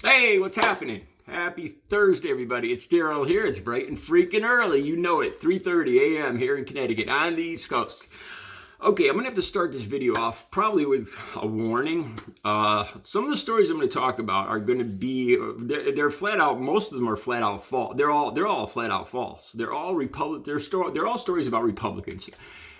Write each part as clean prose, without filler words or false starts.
Hey, what's happening? Happy Thursday, everybody. It's Daryl here. It's bright and freaking early. You know it. 3:30 a.m. here in Connecticut on the East Coast. Okay, I'm going to have to start this video off probably with a warning. Some of the stories I'm going to talk about are going to be, they're flat out, most of them are flat out false. They're all flat out false. They're all stories about Republicans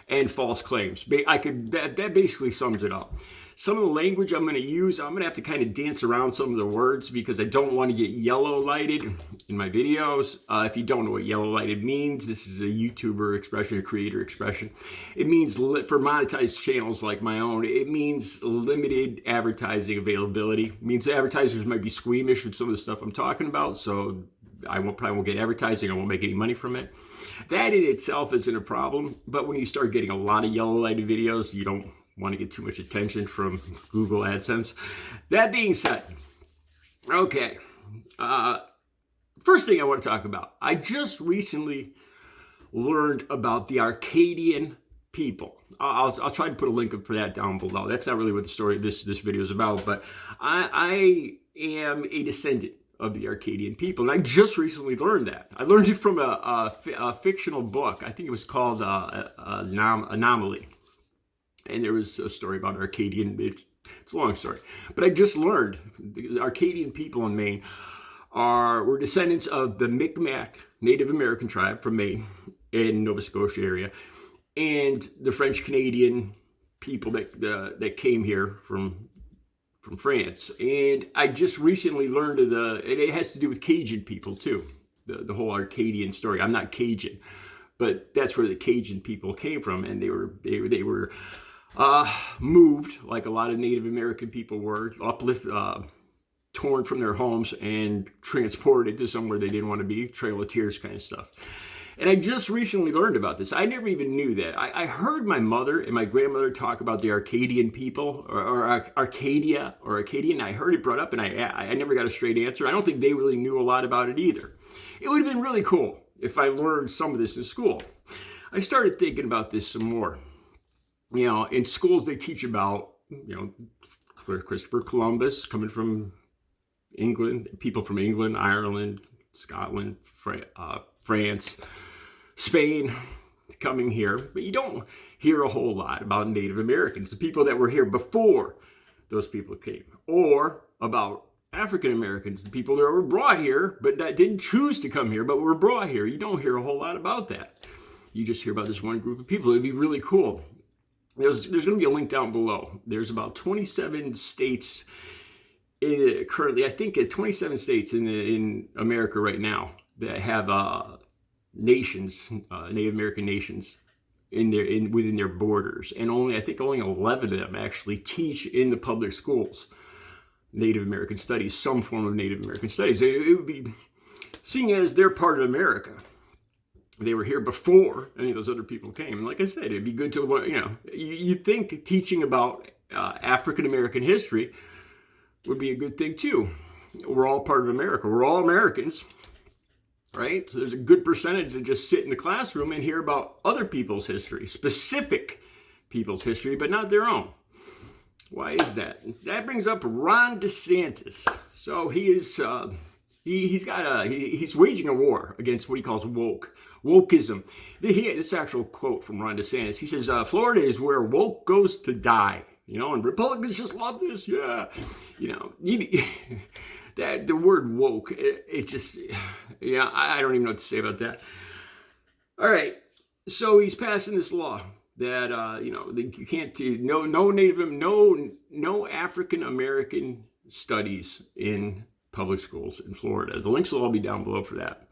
and false claims. That basically sums it up. Some of the language I'm going to use, I'm going to have to kind of dance around some of the words because I don't want to get yellow lighted in my videos. If you don't know what yellow lighted means, this is a YouTuber expression, a creator expression. It means for monetized channels like my own, it means limited advertising availability. It means advertisers might be squeamish with some of the stuff I'm talking about, so I probably won't get advertising. I won't make any money from it. That in itself isn't a problem, but when you start getting a lot of yellow lighted videos, you don't want to get too much attention from Google AdSense. That being said, okay, first thing I want to talk about, I just recently learned about the Arcadian people. I'll try to put a link up for that down below. That's not really what the story this video is about, but I am a descendant of the Arcadian people, and I just recently learned that. I learned it from a fictional book. I think it was called Anomaly. And there was a story about Arcadian, it's a long story. But I just learned the Arcadian people in Maine were descendants of the Micmac Native American tribe from Maine in Nova Scotia area, and the French Canadian people that came here from France. And I just recently learned and it has to do with Cajun people too, the whole Arcadian story. I'm not Cajun, but that's where the Cajun people came from, and they were moved like a lot of Native American people were, torn from their homes and transported to somewhere they didn't want to be, Trail of Tears kind of stuff. And I just recently learned about this. I never even knew that. I heard my mother and my grandmother talk about the Arcadian people, or Arcadia, or Arcadian. I heard it brought up, and I never got a straight answer. I don't think they really knew a lot about it either. It would have been really cool if I learned some of this in school. I started thinking about this some more. You know, in schools they teach about, Christopher Columbus coming from England, people from England, Ireland, Scotland, France, Spain coming here. But you don't hear a whole lot about Native Americans, the people that were here before those people came, or about African Americans, the people that were brought here but that didn't choose to come here but were brought here. You don't hear a whole lot about that. You just hear about this one group of people. It'd be really cool. There's going to be a link down below. There's about 27 states currently, I think 27 states in America right now that have nations, Native American nations within their borders. And only 11 of them actually teach in the public schools Native American studies, some form of Native American studies. It would be, seeing as they're part of America, they were here before any of those other people came. And like I said, it'd be good to, you think teaching about African-American history would be a good thing too. We're all part of America. We're all Americans, right? So there's a good percentage that just sit in the classroom and hear about other people's history, specific people's history, but not their own. Why is that? That brings up Ron Desantis. So he is, he's waging a war against what he calls wokeism. This actual quote from Ron DeSantis. He says, Florida is where woke goes to die. And Republicans just love this. Yeah. That the word woke, it just, I don't even know what to say about that. All right. So he's passing this law that, you can't do no African American studies in public schools in Florida. The links will all be down below for that.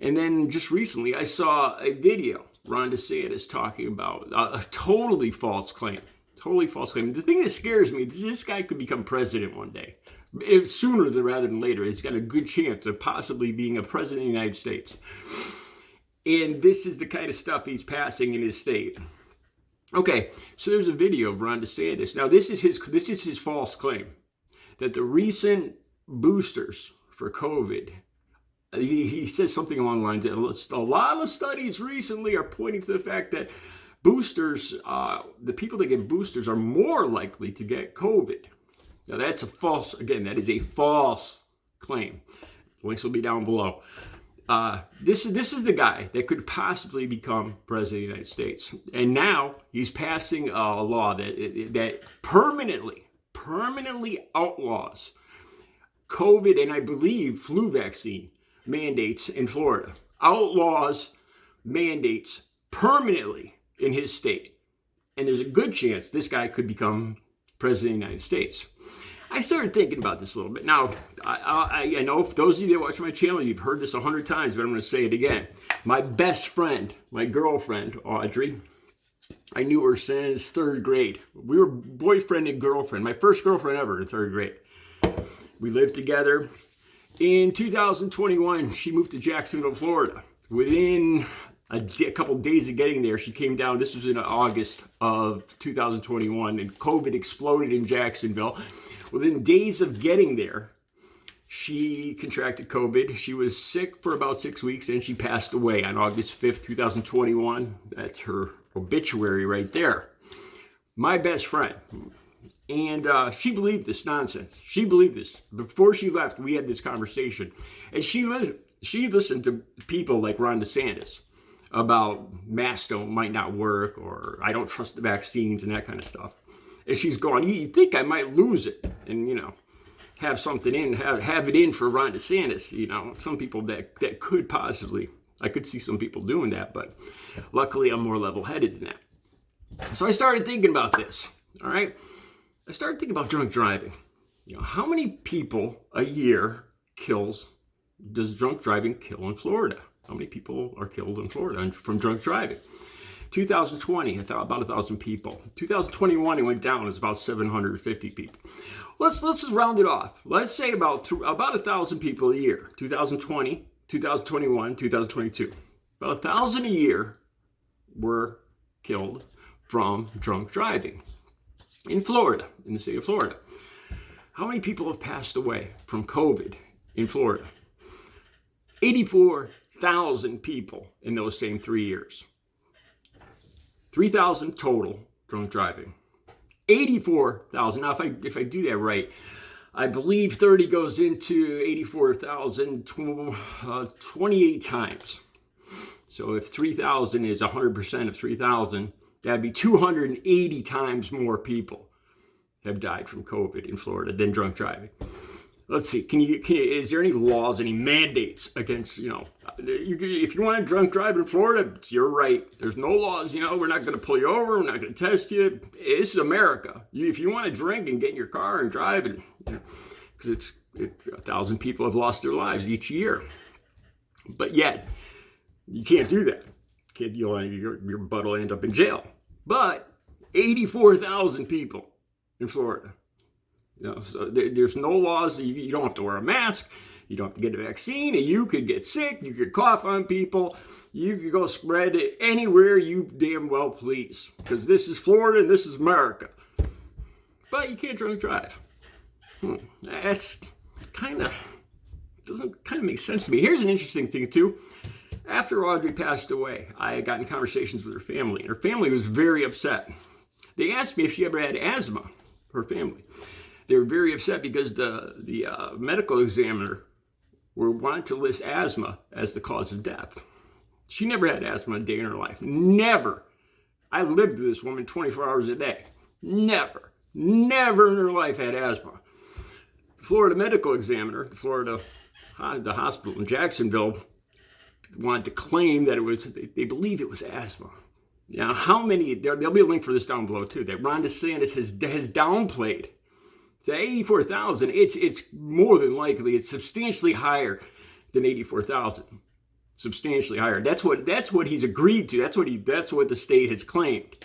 And then just recently, I saw a video, Ron DeSantis talking about a totally false claim. Totally false claim. The thing that scares me is this guy could become president one day. Sooner rather than later. He's got a good chance of possibly being a president of the United States. And this is the kind of stuff he's passing in his state. Okay, so there's a video of Ron DeSantis. Now, this is his false claim, that the recent boosters for COVID, he says something along the lines that a lot of studies recently are pointing to the fact that boosters, the people that get boosters are more likely to get COVID. Now that's that is a false claim. Links will be down below. This is the guy that could possibly become president of the United States. And now he's passing a law that permanently outlaws COVID and I believe flu vaccine mandates in Florida. Outlaws mandates permanently in his state. And there's a good chance this guy could become president of the United States. I started thinking about this a little bit. Now, I know if those of you that watch my channel, you've heard this 100 times, but I'm going to say it again. My best friend, my girlfriend, Audrey, I knew her since 3rd grade. We were boyfriend and girlfriend. My first girlfriend ever in 3rd grade. We lived together. In 2021, she moved to Jacksonville, Florida. Within a couple days of getting there, she came down. This was in August of 2021, and COVID exploded in Jacksonville. Within days of getting there, she contracted COVID. She was sick for about 6 weeks, and she passed away on August 5th, 2021. That's her obituary right there. My best friend. And she believed this nonsense. She believed this. Before she left, we had this conversation. And she listened to people like Ron Desantis about masks might not work, or I don't trust the vaccines and that kind of stuff. And she's going, you think I might lose it and, have something in, have it in for Ron DeSantis, some people that could possibly, I could see some people doing that, but luckily I'm more level-headed than that. So I started thinking about this, all right? I started thinking about drunk driving. How many people a year does drunk driving kill in Florida? How many people are killed in Florida from drunk driving? 2020, I thought about 1,000 people. 2021, it went down. It was about 750 people. Let's just round it off. Let's say about 1,000 people a year. 2020, 2021, 2022. About 1,000 a year were killed from drunk driving in Florida, in the state of Florida. How many people have passed away from COVID in Florida? 84,000 people in those same 3 years. 3,000 total drunk driving. 84,000. Now, if I do that right, I believe 30 goes into 84,000 28 times. So if 3,000 is 100% of 3,000, that'd be 280 times more people have died from COVID in Florida than drunk driving. Let's see. Is there any laws, any mandates against, if you want to drunk drive in Florida, it's your right. There's no laws, we're not going to pull you over. We're not going to test you. This is America. If you want to drink and get in your car and drive, and because 1,000 people have lost their lives each year. But yet, you can't do that. Your butt will end up in jail. But 84,000 people in Florida. So there's no laws. You don't have to wear a mask. You don't have to get a vaccine. You could get sick. You could cough on people. You could go spread it anywhere you damn well please. Because this is Florida and this is America. But you can't drunk drive. That's doesn't make sense to me. Here's an interesting thing too. After Audrey passed away, I got in conversations with her family. Her family was very upset. They asked me if she ever had asthma. Her family. They were very upset because the medical examiner wanted to list asthma as the cause of death. She never had asthma a day in her life. Never. I lived with this woman 24 hours a day. Never in her life had asthma. The Florida medical examiner, the hospital in Jacksonville, wanted to claim that they believe it was asthma. How many, there'll be a link for this down below too, that Ron DeSantis has downplayed. To 84,000, it's more than likely, it's substantially higher than 84,000. Substantially higher. That's what he's agreed to. That's what the state has claimed.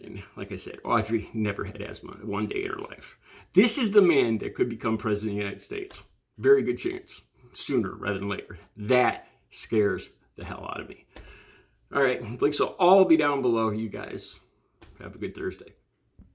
And like I said, Audrey never had asthma one day in her life. This is the man that could become president of the United States. Very good chance. Sooner rather than later. That scares the hell out of me. All right, links will all be down below. You guys have a good Thursday.